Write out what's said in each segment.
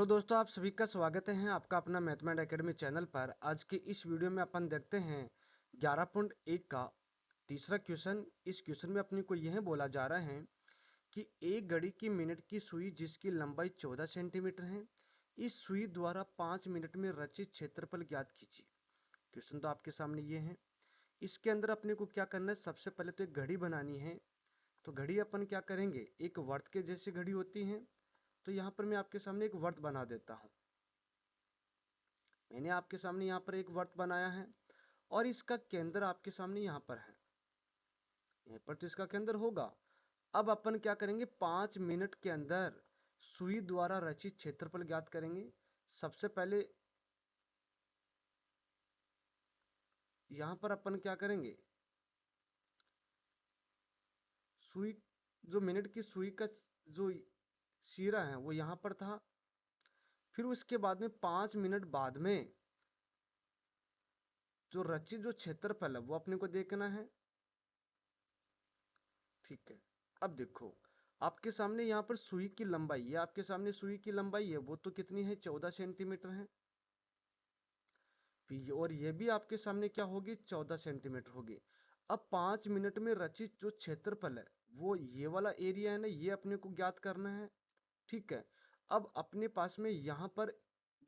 Hello दोस्तों, आप सभी का स्वागत है आपका अपना मैथमेट एकेडमी चैनल पर। आज के इस वीडियो में अपन देखते हैं 11.1 का तीसरा क्वेश्चन। इस क्वेश्चन में अपने को यह बोला जा रहा है कि एक घड़ी की मिनट की सुई जिसकी लंबाई 14 सेंटीमीटर है, इस सुई द्वारा 5 मिनट में रचित क्षेत्रफल ज्ञात कीजिए। क्वेश्चन तो आपके सामने ये है। इसके अंदर अपने को क्या करना है, सबसे पहले तो एक घड़ी बनानी है। तो घड़ी अपन क्या करेंगे, एक वर्त के जैसी घड़ी होती है। तो यहाँ पर मैं आपके सामने एक वर्त बना देता हूँ। मैंने आपके सामने यहाँ पर एक वर्त बनाया है और इसका केंद्र आपके सामने यहाँ पर है। यहाँ पर तो इसका केंद्र होगा। अब अपन क्या करेंगे, 5 मिनट के अंदर सुई द्वारा रचित क्षेत्रफल ज्ञात करेंगे। सबसे पहले यहाँ पर अपन क्या करेंगे, सुई जो मिनट की सुई का जो सिरा है वो यहाँ पर था। फिर उसके बाद में 5 मिनट बाद में जो रचित जो क्षेत्रफल है वो अपने को देखना है। ठीक है, अब देखो आपके सामने यहाँ पर सुई की लंबाई, ये आपके सामने सुई की लंबाई है, वो तो कितनी है, 14 सेंटीमीटर है। और ये भी आपके सामने क्या होगी, 14 सेंटीमीटर होगी। अब 5 मिनट में रचित जो क्षेत्रफल है वो ये वाला एरिया है ना, ये अपने को ज्ञात करना है। ठीक है, अब अपने पास में यहाँ पर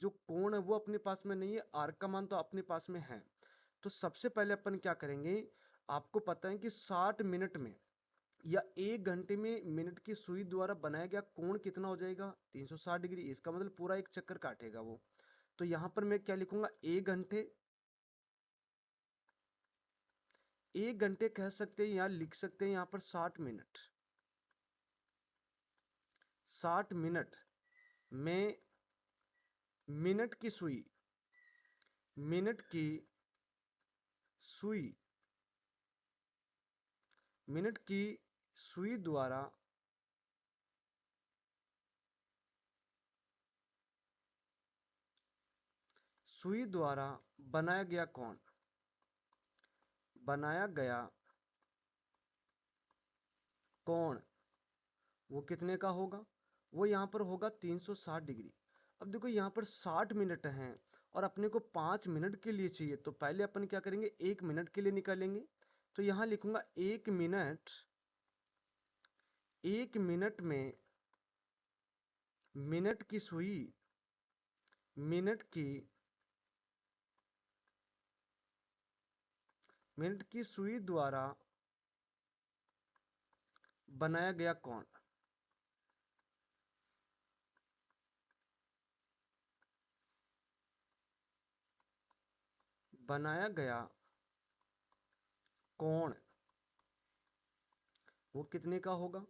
जो कोण है वो अपने पास में नहीं है, आर का मान तो अपने पास में है। तो सबसे पहले अपन क्या करेंगे, आपको पता है कि 60 मिनट में या 1 घंटे में मिनट की सुई द्वारा बनाया गया कोण कितना हो जाएगा, 360 डिग्री। इसका मतलब पूरा एक चक्कर काटेगा वो। तो यहां पर मैं क्या लिखूंगा, 1 घंटे। 1 घंटे कह सकते हैं या लिख सकते हैं यहाँ पर 60 मिनट। 60 मिनट में मिनट की सुई, मिनट की सुई, मिनट की सुई द्वारा सुई द्वारा बनाया गया कोण, बनाया गया कोण वो कितने का होगा, वो यहाँ पर होगा 360 डिग्री। अब देखो यहाँ पर 60 मिनट हैं और अपने को 5 मिनट के लिए चाहिए, तो पहले अपन क्या करेंगे, 1 मिनट के लिए निकालेंगे। तो यहाँ लिखूंगा 1 मिनट, 1 मिनट में मिनट की सुई, मिनट की मिनट की सुई द्वारा बनाया गया कोण, बनाया गया कोण वो कितने का होगा,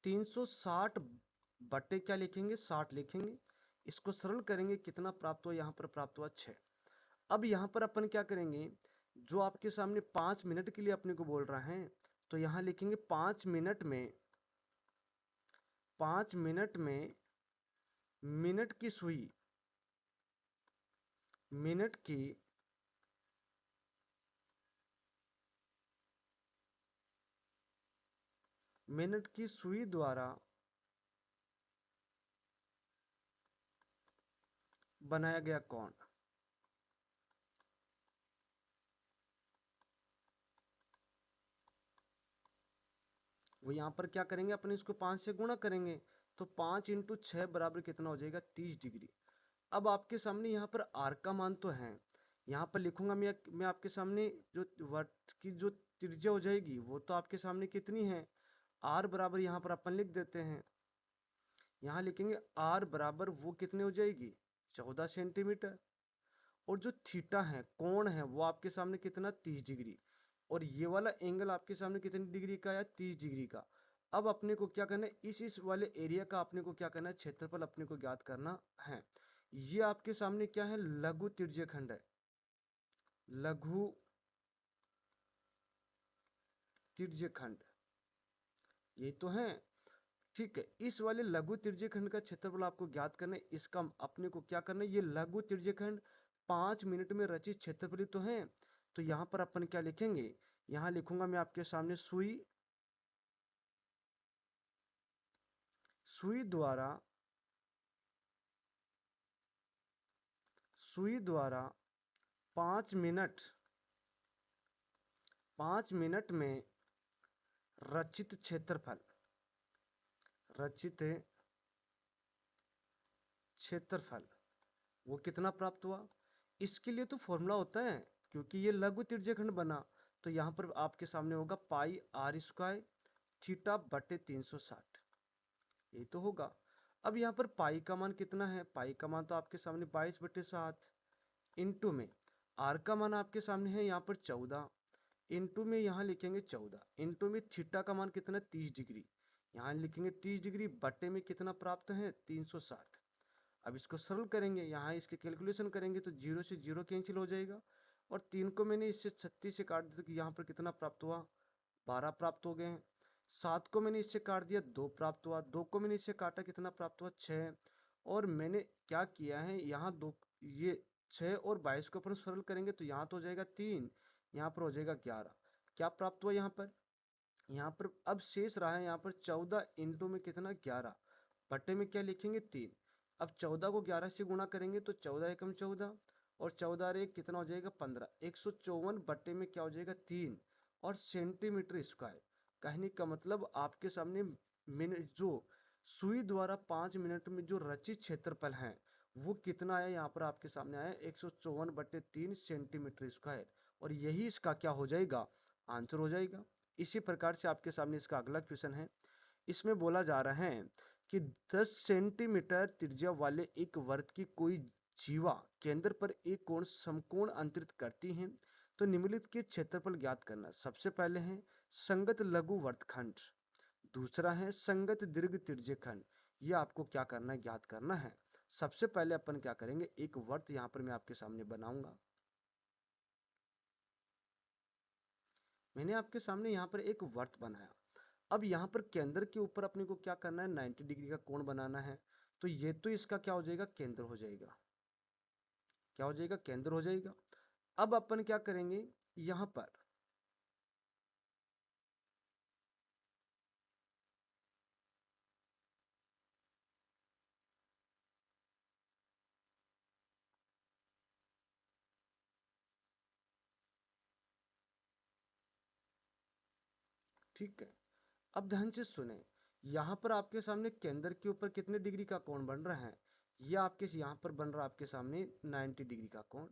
360 बटे क्या लिखेंगे, 60 लिखेंगे। इसको सरल करेंगे, कितना प्राप्त हुआ, यहाँ पर प्राप्त हुआ 6। अब यहाँ पर अपन क्या करेंगे, जो आपके सामने 5 मिनट के लिए अपने को बोल रहा है, तो यहाँ लिखेंगे 5 मिनट में, 5 मिनट में मिनट की सुई, मिनट की मिनट की सुई द्वारा बनाया गया कोण। वो यहाँ पर क्या करेंगे, अपन इसको 5 से गुणा करेंगे। तो 5 इंटू 6 बराबर कितना हो जाएगा, 30 डिग्री। अब आपके सामने यहाँ पर आर का मान तो है, यहाँ पर लिखूंगा मैं आपके सामने जो वर्त की जो त्रिज्या हो जाएगी वो तो आपके सामने कितनी है, आर बराबर यहाँ पर अपन लिख देते हैं। यहाँ लिखेंगे आर बराबर वो कितने हो जाएगी, 14 सेंटीमीटर। और जो थीटा है, कोण है, वो आपके सामने कितना, 30 डिग्री। और ये वाला एंगल आपके सामने कितनी डिग्री का है, 30 डिग्री का। अब अपने को क्या करना है, इस वाले एरिया का अपने को क्या करना है, क्षेत्रफल अपने को ज्ञात करना है। ये आपके सामने क्या है, लघु त्रिज्यखंड है, लघु त्रिज्यखंड ये तो है। ठीक है, इस वाले लघु त्रिज्यखंड का क्षेत्रफल आपको ज्ञात करना है। इसका अपने को क्या करना है, ये लघु त्रिज्यखंड 5 मिनट में रचित क्षेत्रफल तो है। तो यहाँ पर अपन क्या लिखेंगे, यहाँ लिखूंगा मैं आपके सामने सुई, सुई द्वारा सुई द्वारा 5 मिनट 5 मिनट में रचित क्षेत्रफल वो कितना प्राप्त हुआ। इसके लिए तो फॉर्मूला होता है, क्योंकि ये लघु त्रिज्यखंड बना, तो यहाँ पर आपके सामने होगा पाई आर स्क्वायर थीटा बटे 360, यही तो होगा। अब यहाँ पर पाई का मान कितना है, पाई का मान तो आपके सामने 22/7 इंटू में आर का मान आपके सामने है यहाँ पर 14 इंटू में यहाँ लिखेंगे 14 इंटू में थीटा का मान कितना है 30 डिग्री, यहाँ लिखेंगे 30 डिग्री बटे में कितना प्राप्त है 360। अब इसको सरल करेंगे, यहाँ इसके कैलकुलेशन करेंगे तो 0 से 0 कैंसिल हो जाएगा, और 3 को मैंने इससे 36 से काट दिया तो यहाँ पर कितना प्राप्त हुआ 12 प्राप्त हो गए हैं। 7 को मैंने इससे काट दिया 2 प्राप्त हुआ, 2 को मैंने इससे काटा कितना प्राप्त हुआ 6, और मैंने क्या किया है यहाँ 2 ये 6 और 22 को अपन सरल करेंगे तो यहाँ तो हो जाएगा 3, यहाँ पर हो जाएगा 11। क्या प्राप्त हुआ यहाँ पर अब शेष रहा है यहाँ पर 14 इंटू में कितना 11 बटे में क्या लिखेंगे 3। अब 14 को 11 से गुणा करेंगे तो 14 एकम 14 और 14 और एक कितना हो जाएगा 15, 154 बटे में क्या हो जाएगा 3 और सेंटीमीटर स्क्वायर। कहने का मतलब आपके सामने मिनट जो सुई द्वारा 5 मिनट में जो रचित क्षेत्रफल है वो कितना आया, यहाँ पर आपके सामने आया 154/3 सेंटीमीटर स्क्वायर, और यही इसका क्या हो जाएगा आंसर हो जाएगा। इसी प्रकार से आपके सामने इसका अगला क्वेश्चन है। इसमें बोला जा रहा है कि 10 सेंटीमीटर त्रिज्या वाले एक वर्ग की कोई जीवा केंद्र पर एक कोण समकोण अंतरित करती है, तो निम्नलिखित के क्षेत्रफल ज्ञात करना। सबसे पहले है संगत लघु वर्तखंड, दूसरा है संगत दीर्घ त्रिज्यखंड। ये आपको क्या करना है ज्ञात करना है। सबसे पहले अपन क्या करेंगे, एक वर्त यहाँ पर मैं आपके सामने बनाऊंगा। मैंने आपके सामने यहाँ पर एक वर्त बनाया। अब यहाँ पर केंद्र के ऊपर अपने को क्या करना है 90 डिग्री का कोण बनाना है, तो ये तो इसका क्या हो जाएगा केंद्र हो जाएगा, क्या हो जाएगा केंद्र हो जाएगा। अब अपन क्या करेंगे यहाँ पर ठीक है। अब ध्यान से सुने, यहाँ पर आपके सामने केंद्र के ऊपर कितने डिग्री का कोण बन रहा है, ये आपके यहाँ पर बन रहा है आपके सामने 90 डिग्री का कोण,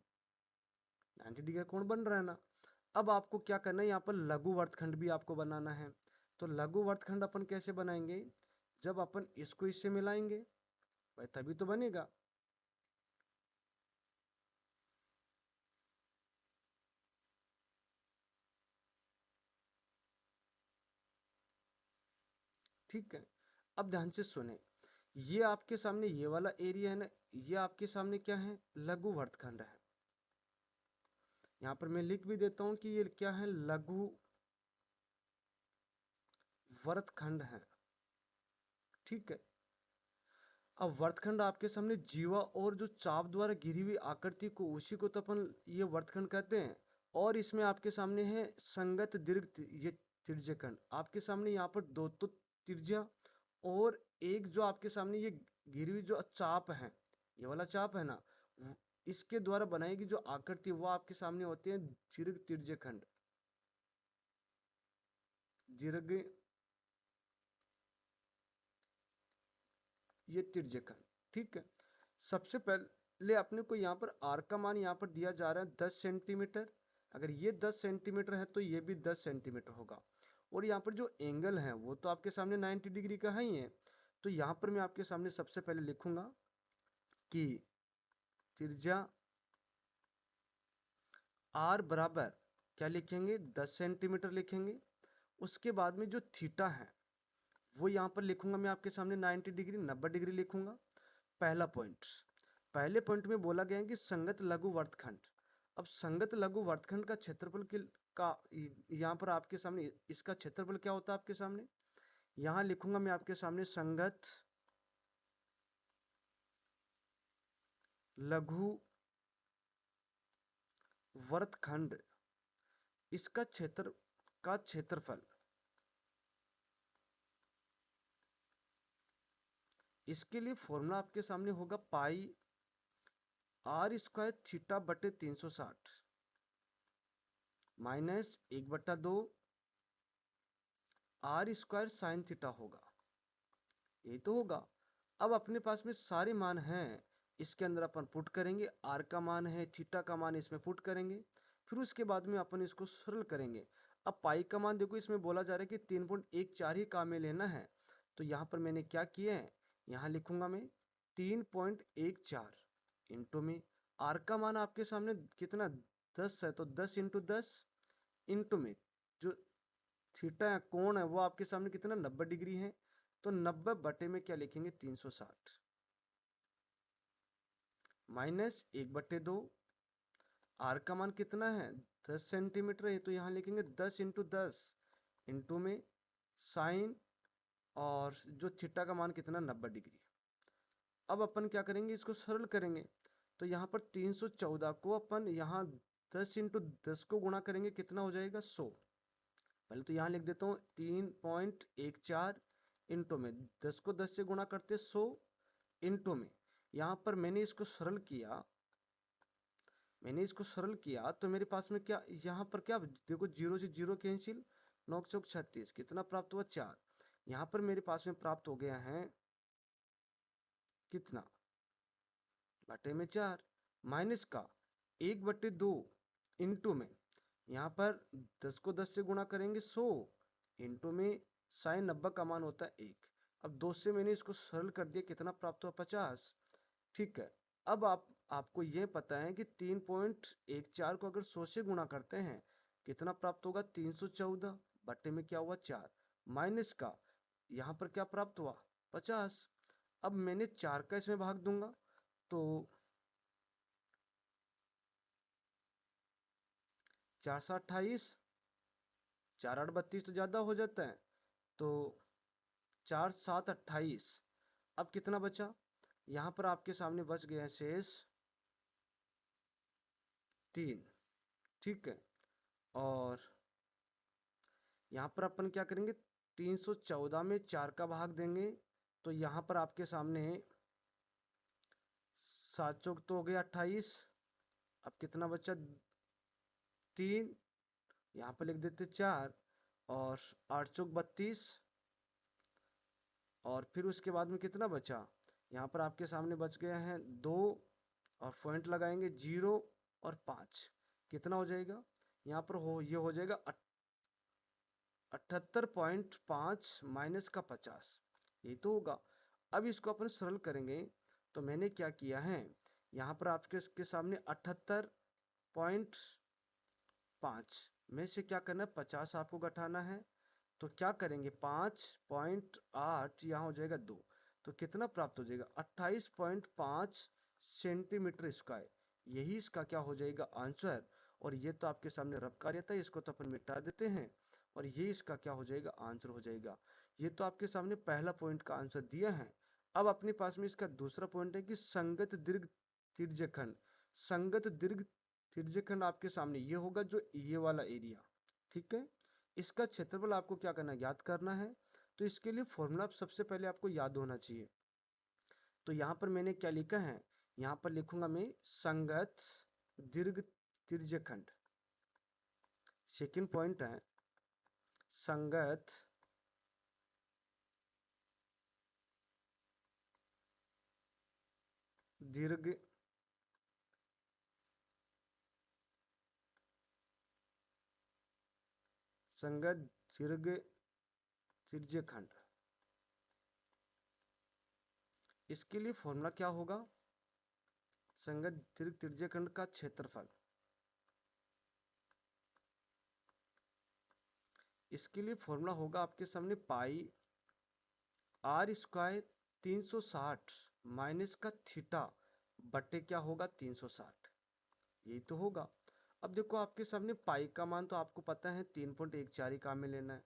90 डिग्री का कोण बन रहा है ना। अब आपको क्या करना है, यहाँ पर लघु वर्तखंड भी आपको बनाना है। तो लघु वर्तखंड अपन कैसे बनाएंगे, जब अपन इसको इससे मिलाएंगे भाई तभी तो बनेगा। ठीक है। अब ध्यान से सुने, ये आपके सामने ये वाला एरिया है ना, ये आपके सामने क्या है लघु वर्तखंड है। यहाँ पर मैं लिख भी देता हूं कि ये क्या है लघु वर्तखंड है। ठीक है। अब वर्तखंड आपके सामने जीवा और जो चाप द्वारा घिरी हुई आकृति को उसी को तो अपन ये वर्तखंड कहते हैं। और इसमें आपके सामने है संगत दीर्घ ये त्रिज्यखंड, आपके सामने यहाँ पर दो तो त्रिज्या और एक जो आपके सामने ये घिरी हुई जो चाप है, ये वाला चाप है ना, इसके द्वारा बनाएगी जो आकृति वो आपके सामने होते हैं दीर्घ त्रिज्यखंड, दीर्घ ये त्रिज्यखंड। ठीक है। सबसे पहले अपने को यहाँ पर आर का मान यहाँ पर दिया जा रहा है 10 सेंटीमीटर। अगर ये 10 सेंटीमीटर है तो ये भी 10 सेंटीमीटर होगा, और यहाँ पर जो एंगल है वो तो आपके सामने 90 डिग्री का है ही है। तो यहाँ पर मैं आपके सामने सबसे पहले लिखूंगा कि त्रिज्या आर बराबर क्या लिखेंगे 10 सेंटीमीटर लिखेंगे। उसके बाद में जो थीटा है वो यहाँ पर लिखूंगा मैं आपके सामने 90 डिग्री 90 डिग्री लिखूंगा। पहला पॉइंट, पहले पॉइंट में बोला गया है कि संगत लघु वर्तखंड। अब संगत लघु वर्तखंड का क्षेत्रफल का यहाँ पर आपके सामने इसका क्षेत्रफल क्या होता है आपके सामने, यहाँ लिखूंगा मैं आपके सामने संगत लघु वर्तखंड, इसका क्षेत्रफल, इसके लिए फॉर्मूला आपके सामने होगा पाई आर स्क्वायर थीटा बटे 360 minus 1/2 R square sine theta होगा, यही तो होगा। अब अपने पास में सारे मान हैं, इसके अंदर अपन पुट करेंगे, आर का मान है, थीटा का मान इसमें पुट करेंगे, फिर उसके बाद में अपन इसको सरल करेंगे। अब पाई का मान देखो, इसमें बोला जा रहा है कि 3.14 ही काम में लेना है, तो यहाँ पर मैंने क्या किया है, यहाँ लिखूंगा मैं 3.14 इंटू में आर का मान आपके सामने कितना 10 है, तो 10 इंटू 10 इंटू में जो थीटा है कोण है वो आपके सामने कितना 90 डिग्री है, तो 90 बटे में क्या लिखेंगे 360 माइनस 1/2 आर का मान कितना है 10 सेंटीमीटर है, तो यहाँ लिखेंगे 10 इंटू 10 इंटू में साइन और जो थीटा का मान कितना 90 डिग्री। अब अपन क्या करेंगे, इसको सरल करेंगे, तो यहाँ पर 314 को अपन यहाँ 10 इंटू 10 को गुणा करेंगे, कितना हो जाएगा 100। पहले तो यहाँ लिख देता हूँ 3.14 इंटू में 10 को 10 से गुणा करते 100 इंटू में, यहाँ पर मैंने इसको सरल किया तो मेरे पास में क्या, यहाँ पर क्या देखो 0 से 0 कैंसिल, 9 चौक 36, कितना प्राप्त हुआ 4। यहाँ पर मेरे पास में प्राप्त हो गया है कितना बटे में 4 माइनस का 1/2 इंटू में यहाँ पर 10 को 10 से गुणा करेंगे 100 इंटू में साइन 90 का मान होता है 1। अब 2 से मैंने इसको सरल कर दिया, कितना प्राप्त हुआ 50। ठीक है, अब आपको यह पता है कि 3.14 को अगर 100 से गुणा करते हैं कितना प्राप्त होगा 314 बटे में क्या हुआ 4 माइनस का यहाँ पर क्या प्राप्त हुआ 50। अब मैंने 4 का इसमें भाग दूंगा, तो 4 से 28, 4 8 32 तो ज़्यादा हो जाता है, तो 4 7 28। अब कितना बचा, यहाँ पर आपके सामने बच गया है शेष 3। ठीक है, और यहाँ पर अपन क्या करेंगे 314 में 4 का भाग देंगे, तो यहाँ पर आपके सामने 7 चौक तो हो गया 28। अब कितना बचा 3, यहाँ पर लिख देते 4 और 8 चौक 32, और फिर उसके बाद में कितना बचा, यहाँ पर आपके सामने बच गया है 2 और पॉइंट लगाएंगे 0 और 5, कितना हो जाएगा यहाँ पर ये हो जाएगा 78.5 माइनस का 50, यही तो होगा। अब इसको अपन सरल करेंगे, तो मैंने क्या किया है, यहाँ पर आपके सामने 78.5 में से क्या करना है 50 आपको घटाना है, तो क्या करेंगे 5.8 यहाँ हो जाएगा 2, तो कितना प्राप्त हो जाएगा 28.5 सेंटीमीटर स्क्वायर, यही इसका क्या हो जाएगा आंसर। और ये तो आपके सामने रफ कार्य था, इसको तो अपन मिटा देते हैं, और ये इसका क्या हो जाएगा आंसर हो जाएगा। ये तो आपके सामने पहला पॉइंट का आंसर दिया है। अब अपने पास में इसका दूसरा पॉइंट है कि संगत दीर्घ तिर्यखंड, संगत दीर्घ तिर्यखंड आपके सामने ये होगा जो ये वाला एरिया। ठीक है, इसका क्षेत्रफल आपको क्या करना है ज्ञात करना है, तो इसके लिए फॉर्मूला सबसे पहले आपको याद होना चाहिए। तो यहाँ पर मैंने क्या लिखा है, यहाँ पर लिखूंगा मैं संगत दीर्घ तिर्यखंड। सेकंड पॉइंट है संगत दीर्घ संगत दीर्घ तिर्यखंड। इसके लिए फॉर्मूला क्या होगा, संगत दीर्घ तिर्यखंड का क्षेत्रफल। इसके लिए फॉर्मूला होगा आपके सामने पाई आर स्क्वायर 360 माइनस का थीटा बटे क्या होगा 360, यही तो होगा। अब देखो आपके सामने पाई का मान तो आपको पता है 3.14 ही काम में लेना है,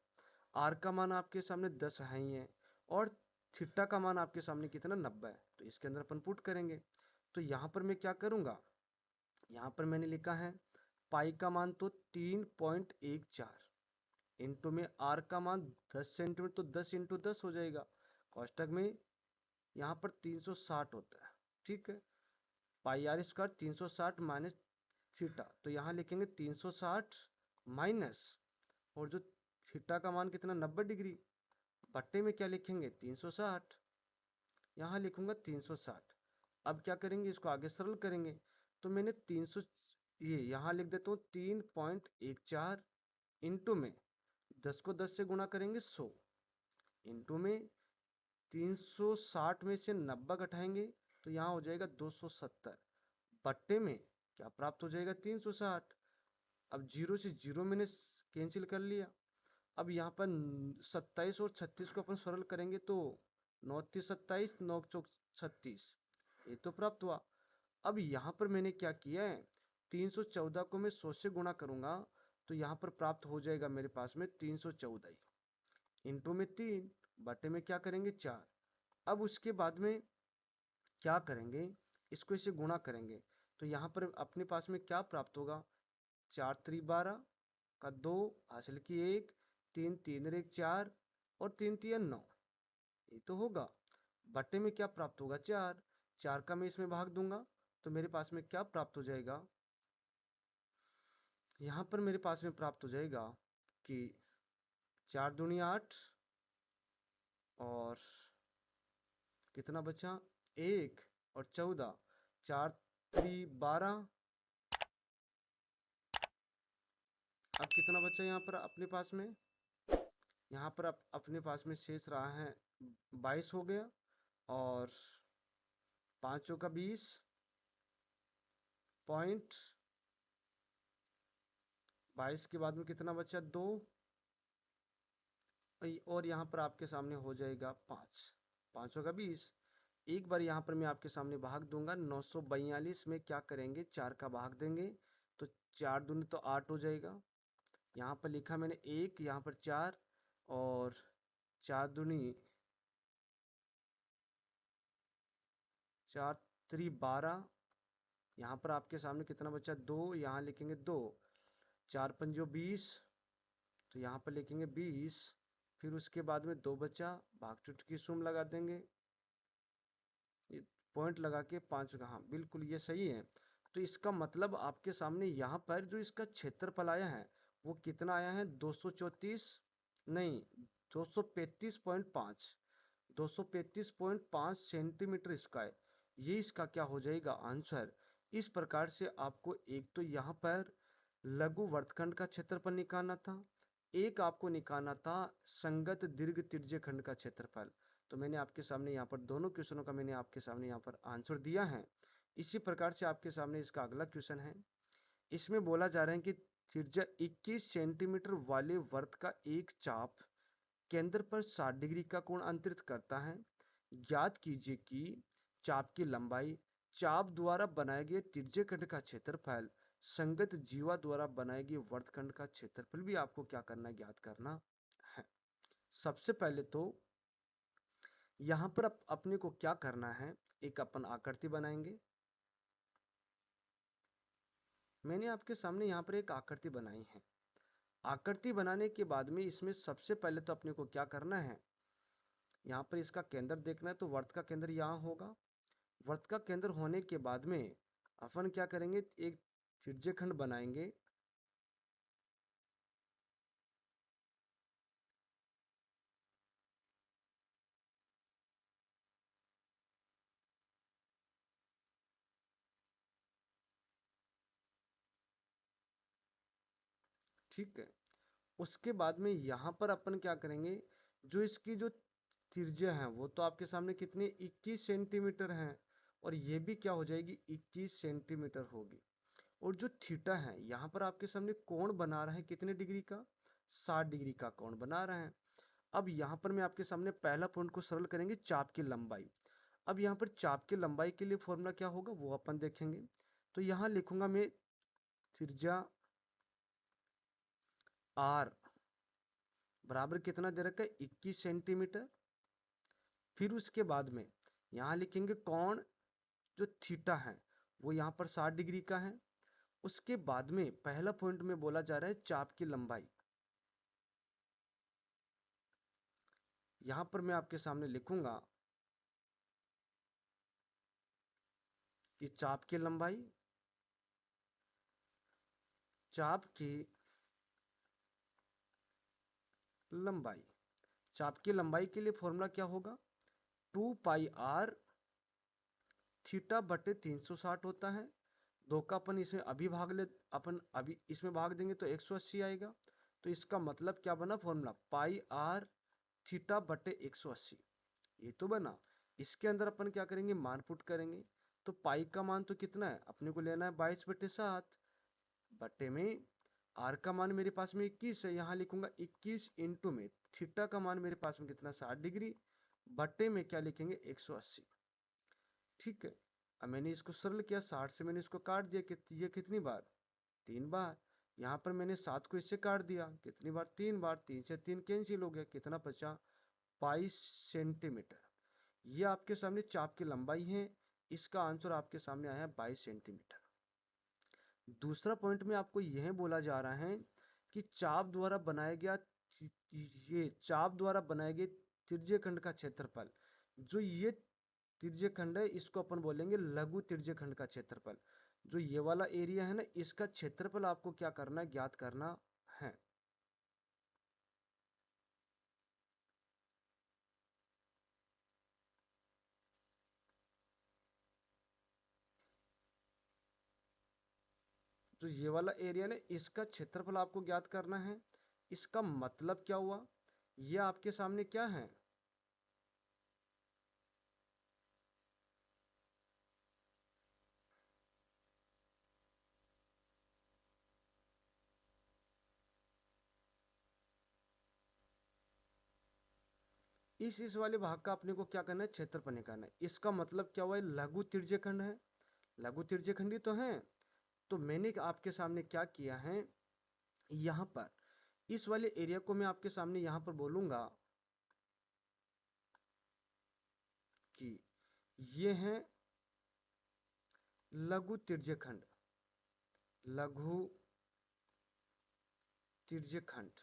आर का मान आपके सामने 10 है ही है, और थीटा का मान आपके सामने कितना 90 है, तो इसके अंदर अपन पुट करेंगे। तो यहाँ पर मैं क्या करूँगा, यहाँ पर मैंने लिखा है पाई का मान तो 3.14 इंटू में आर का मान 10 सेंटीमीटर, तो 10 इंटू 10 हो जाएगा, कोष्टक में यहाँ पर 360 होता है। ठीक है, पाई आर स्क्वायर 360 माइनस थीटा, तो यहाँ लिखेंगे 360 माइनस, और जो थीटा का मान कितना 90 डिग्री, बट्टे में क्या लिखेंगे 360, यहाँ लिखूंगा 360। अब क्या करेंगे, इसको आगे सरल करेंगे, तो मैंने 300 ये यहाँ लिख देता हूँ 3.14 इंटू में 10 को 10 से गुणा करेंगे 100, इंटू में 360 में से 90 घटाएंगे तो यहाँ हो जाएगा 270, बट्टे में क्या प्राप्त हो जाएगा 360। अब जीरो से जीरो मैंने कैंसिल कर लिया। अब यहाँ पर 27 और 36 को अपन सरल करेंगे तो 9 तीस 27, 9 चौक 36, ये तो प्राप्त हुआ। अब यहाँ पर मैंने क्या किया है, 314 को मैं 100 से गुणा करूँगा तो यहाँ पर प्राप्त हो जाएगा मेरे पास में 314 इंटू में 3, बटे में क्या करेंगे 4। अब उसके बाद में क्या करेंगे, इसको इसे गुणा करेंगे तो यहाँ पर अपने पास में क्या प्राप्त होगा, 4 3 12 का 2 हासिल की 1, 3 3 1 4 और 3 3 9, ये तो होगा। बटे में क्या प्राप्त होगा 4, 4 का मैं इसमें भाग दूंगा तो मेरे पास में क्या प्राप्त हो जाएगा, यहाँ पर मेरे पास में प्राप्त हो जाएगा कि 4 दूनी 8 और कितना बचा 1 और 14, 4 3 12, अब कितना बचा यहाँ पर अपने पास में, यहाँ पर अपने पास में शेष रहा है 22 हो गया, और 5 का 20 पॉइंट, 22 के बाद में कितना बचा 2, और यहाँ पर आपके सामने हो जाएगा 5, 5 का 20। एक बार यहाँ पर मैं आपके सामने भाग दूंगा, 942 में क्या करेंगे 4 का भाग देंगे तो 4 दूनी तो 8 हो जाएगा। यहाँ पर लिखा मैंने 1, यहाँ पर 4 और 4 दूनी 4 3 12, यहाँ पर आपके सामने कितना बचा 2, यहाँ लिखेंगे 2, 4 पंजो 20, तो यहाँ पर लिखेंगे 20, फिर उसके बाद में 2 बचा, भाग चुटकी सुम लगा देंगे, ये पॉइंट लगा के 5 का, हाँ बिल्कुल ये सही है। तो इसका मतलब आपके सामने यहाँ पर जो इसका क्षेत्रफल आया है वो कितना आया है 234, नहीं 235.5, 235.5 सेंटीमीटर स्क्वायर, ये इसका क्या हो जाएगा आंसर। इस प्रकार से आपको एक तो यहाँ पर लघु वर्तखंड का क्षेत्रफल निकालना था, एक आपको निकालना था संगत दीर्घ त्रिज्य खंड का क्षेत्रफल। तो मैंने आपके सामने यहाँ पर दोनों क्वेश्चनों का मैंने आपके सामने यहाँ पर आंसर दिया है। इसी प्रकार से आपके सामने इसका अगला क्वेश्चन है, इसमें बोला जा रहा है कि त्रिज्या 21 सेंटीमीटर वाले वर्त का एक चाप केंद्र पर 60 डिग्री का कोण अंतरित करता है। ज्ञात कीजिए कि चाप की लंबाई, चाप द्वारा बनाए गए त्रिज्य खंड का क्षेत्रफल, संगत जीवा द्वारा बनाए गए वर्तखंड का क्षेत्रफल भी आपको क्या करना है, ज्ञात करना है। सबसे पहले तो यहाँ पर अपने को क्या करना है, एक अपन आकृति बनाएंगे। मैंने आपके सामने यहाँ पर एक आकृति बनाई है। आकृति बनाने के बाद में इसमें सबसे पहले तो अपने को क्या करना है, यहाँ पर इसका केंद्र देखना है, तो वर्त का केंद्र यहाँ होगा। वर्त का केंद्र होने के बाद में अपन क्या करेंगे, एक त्रिज्यखंड बनाएंगे। ठीक है, उसके बाद में यहाँ पर अपन क्या करेंगे, जो इसकी जो त्रिज्या है वो तो आपके सामने कितनी 21 सेंटीमीटर है, और ये भी क्या हो जाएगी 21 सेंटीमीटर होगी। और जो थीटा है यहाँ पर आपके सामने कोण बना रहा है कितने डिग्री का, 60 डिग्री का कोण बना रहा है। अब यहाँ पर मैं आपके सामने पहला पॉइंट को सरल करेंगे, चाप की लंबाई। अब यहाँ पर चाप की लंबाई के लिए फॉर्मूला क्या होगा वो अपन देखेंगे। तो यहाँ लिखूंगा मैं त्रिज्या आर बराबर कितना दे रखा है 21 सेंटीमीटर। फिर उसके बाद में यहाँ लिखेंगे कोण जो थीटा है वो यहाँ पर 60 डिग्री का है। उसके बाद में पहला पॉइंट में बोला जा रहा है चाप की लंबाई, यहाँ पर मैं आपके सामने लिखूंगा कि चाप की लंबाई, चाप की लंबाई, चाप की लंबाई के लिए फॉर्मूला क्या होगा, 2 पाई r थीटा बटे 360 होता है। दो का अपन इसमें अभी भाग ले, अपन अभी इसमें भाग देंगे तो 180 आएगा। तो इसका मतलब क्या बना फॉर्मूला, पाई r थीटा बटे 180, ये तो बना। इसके अंदर अपन क्या करेंगे, मान पुट करेंगे। तो पाई का मान तो कितना है, अपने को लेना है 22/7 बटे में आर का मान मेरे पास में 21 है, यहाँ लिखूंगा 21 इंटू में थीटा का मान मेरे पास में कितना 60 डिग्री बटे में क्या लिखेंगे 180। ठीक है, अब मैंने इसको सरल किया, 60 से मैंने इसको काट दिया, ये कितनी बार, 3 बार। यहाँ पर मैंने 7 को इससे काट दिया, कितनी बार, 3 बार। 3 से 3 कैंसिल हो गया, कितना बचा, 22 सेंटीमीटर। ये आपके सामने चाप की लंबाई है, इसका आंसर आपके सामने आया है 22 सेंटीमीटर। दूसरा पॉइंट में आपको यह बोला जा रहा है कि चाप द्वारा बनाया गया, ये चाप द्वारा बनाए गए तिर्यकखंड का क्षेत्रफल, जो ये तिर्यकखंड है इसको अपन बोलेंगे लघु तिर्यकखंड का क्षेत्रफल। जो ये वाला एरिया है ना, इसका क्षेत्रफल आपको क्या करना है, ज्ञात करना है। जो ये वाला एरिया है इसका क्षेत्रफल आपको ज्ञात करना है। इसका मतलब क्या हुआ, ये आपके सामने क्या है, इस वाले भाग का अपने को क्या करना है, क्षेत्रफल निकालना है। इसका मतलब क्या हुआ, लघु तिर्यकखंड है, लघु तिर्यकखंडी तो है। तो मैंने आपके सामने क्या किया है, यहाँ पर इस वाले एरिया को मैं आपके सामने यहाँ पर बोलूंगा कि ये है लघु तिर्यकखंड, लघु तिर्यकखंड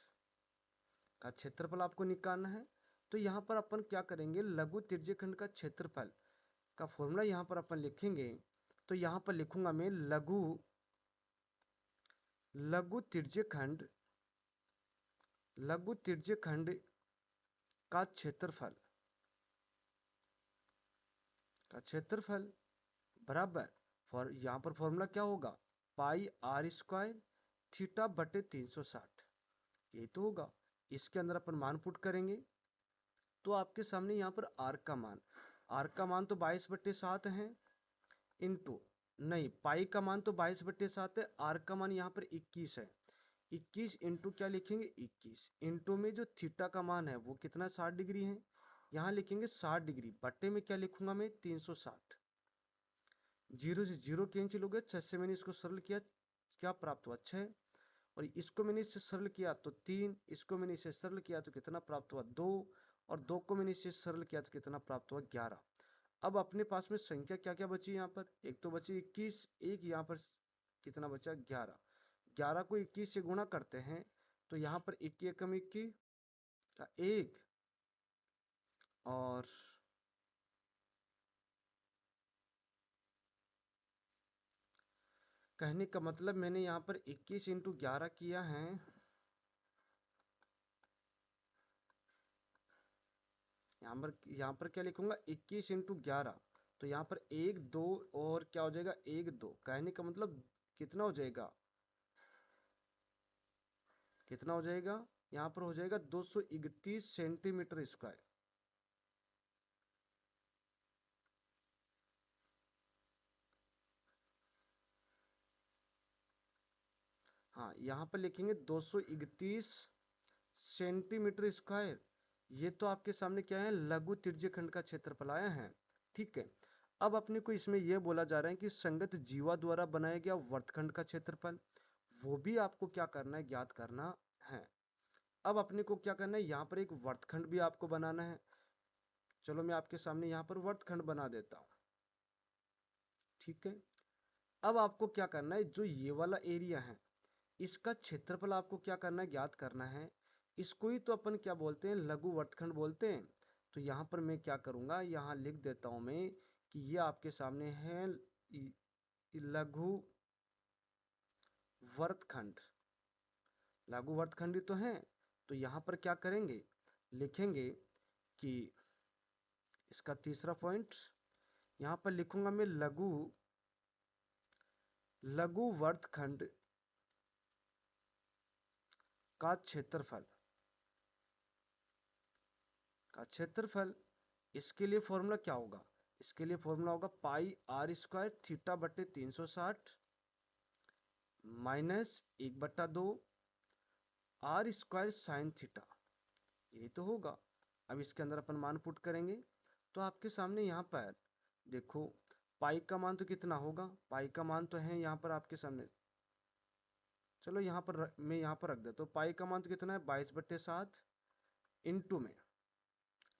का क्षेत्रफल आपको निकालना है। तो यहाँ पर अपन क्या करेंगे, लघु तिर्यकखंड का क्षेत्रफल का फॉर्मूला यहाँ पर अपन लिखेंगे। तो यहाँ पर लिखूंगा मैं लघु तिर्यकखंड, लघु तिर्यकखंड का क्षेत्रफल, का क्षेत्रफल बराबर, फॉर यहाँ पर फॉर्मूला क्या होगा, पाई r स्क्वायर थीटा बटे 360, यही तो होगा। इसके अंदर अपन मान पुट करेंगे तो आपके सामने यहाँ पर r का मान तो 22/7 है, इंटू, नहीं, पाई का मान तो 22/7 है, r का मान यहाँ पर 21 है। 21 इंटू क्या लिखेंगे, 21 इंटू में जो थीटा का मान है वो कितना 60 डिग्री है, यहाँ लिखेंगे 60 डिग्री बटे में क्या लिखूंगा मैं 360। 0 से 0 कैंसिल हो गया, 6 से मैंने इसको सरल किया, क्या प्राप्त हुआ 6, और इसको मैंने इससे सरल किया तो 3, इसको मैंने इससे सरल किया तो कितना प्राप्त हुआ 2, और 2 को मैंने इससे सरल किया तो कितना प्राप्त हुआ 11। अब अपने पास में संख्या क्या क्या बची, यहाँ पर एक तो बची 21, एक यहाँ पर कितना बचा 11। 11 को 21 से गुणा करते हैं तो यहाँ पर 21 एकम 21 का 1, और कहने का मतलब मैंने यहाँ पर 21 इंटू 11 किया है, यहाँ पर क्या लिखूंगा 21 इंटू 11, तो यहाँ पर 1 2 और क्या हो जाएगा 1 2, कहने का मतलब कितना हो जाएगा, कितना हो जाएगा, यहाँ पर हो जाएगा 231 सेंटीमीटर स्क्वायर। हाँ, यहाँ पर लिखेंगे 231 सेंटीमीटर स्क्वायर। ये तो आपके सामने क्या है, लघु तिर्यकखंड का क्षेत्रफल आया है। ठीक है, अब अपने को इसमें यह बोला जा रहा है कि संगत जीवा द्वारा बनाया गया वर्तखंड का क्षेत्रफल, वो भी आपको क्या करना है, ज्ञात करना है। अब अपने को क्या करना है, यहाँ पर एक वर्तखंड भी आपको बनाना है। चलो मैं आपके सामने यहाँ पर वर्तखंड बना देता हूँ। ठीक है, अब आपको क्या करना है, जो ये वाला एरिया है इसका क्षेत्रफल आपको क्या करना है, ज्ञात करना है। इसको ही तो अपन क्या बोलते हैं, लघु वर्तखंड बोलते हैं। तो यहाँ पर मैं क्या करूँगा, यहाँ लिख देता हूँ मैं कि ये आपके सामने है लघु वर्तखंड, लघु वर्तखंड ही तो है। तो यहाँ पर क्या करेंगे, लिखेंगे कि इसका तीसरा पॉइंट यहाँ पर लिखूंगा मैं, लघु वर्तखंड का क्षेत्रफल, इसके लिए फॉर्मूला क्या होगा, इसके लिए फॉर्मूला होगा पाई आर स्क्वायर थीटा बटे 360 minus 1/2 R square sine theta, यही तो होगा। अब इसके अंदर अपन मान पुट करेंगे तो आपके सामने यहाँ पर देखो पाई का मान तो कितना होगा, पाई का मान तो है यहाँ पर आपके सामने, चलो यहाँ पर मैं यहाँ पर रख देता हूँ। पाई का मान तो कितना है 22/7 इंटू में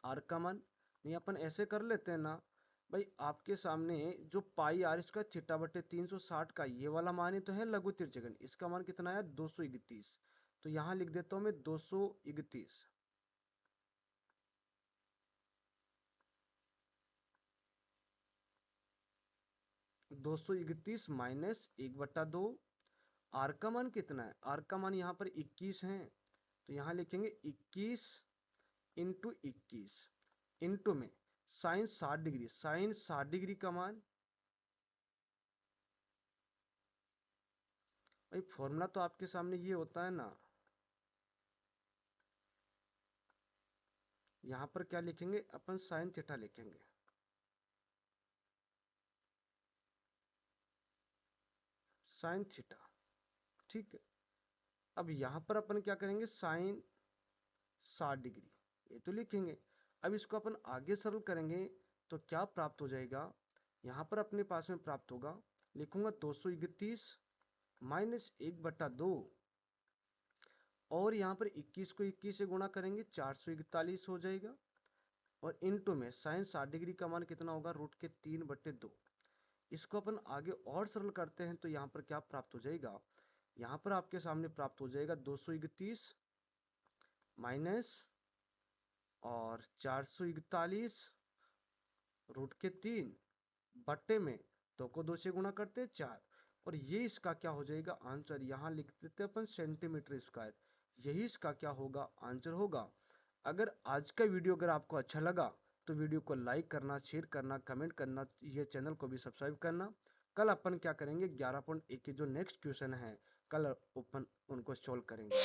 आर का मान, नहीं अपन ऐसे कर लेते हैं ना भाई, आपके सामने जो पाई आर इसका थीटा बटे 360 का ये वाला मान ही तो है लघु तिर्यकखंड, इसका मान कितना है 231, तो यहाँ लिख देता हूँ मैं 231 माइनस 1/2, आर का मान कितना है, आर का मान यहाँ पर 21 है, तो यहाँ लिखेंगे 21 इंटू 21 इंटू में साइन 60 डिग्री, साइन 60 डिग्री का मान, भाई फॉर्मूला तो आपके सामने ये होता है ना, यहाँ पर क्या लिखेंगे अपन, साइन थीटा लिखेंगे, साइन थीटा, ठीक है। अब यहाँ पर अपन क्या करेंगे, साइन 60 डिग्री ये तो लिखेंगे। अब इसको अपन आगे सरल करेंगे तो क्या प्राप्त हो जाएगा, यहाँ पर अपने पास में प्राप्त होगा, लिखूंगा 231 माइनस 1/2 और यहाँ पर 21 को 21 से गुणा करेंगे 441 हो जाएगा, और इनटू में साइन 60 डिग्री का मान कितना होगा, √3/2। इसको अपन आगे और सरल करते हैं तो यहाँ पर क्या प्राप्त हो जाएगा, यहाँ पर आपके सामने प्राप्त हो जाएगा 231 माइनस और 441 √3 बट्टे में 2 को 2 से गुणा करते हैं 4, और ये इसका क्या हो जाएगा आंसर, यहाँ लिख देते अपन सेंटीमीटर स्क्वायर, यही इसका क्या होगा आंसर होगा। अगर आज का वीडियो अगर आपको अच्छा लगा तो वीडियो को लाइक करना, शेयर करना, कमेंट करना, ये चैनल को भी सब्सक्राइब करना। कल अपन क्या करेंगे 11.1 के जो नेक्स्ट क्वेश्चन है कल अपन उनको सॉल्व करेंगे।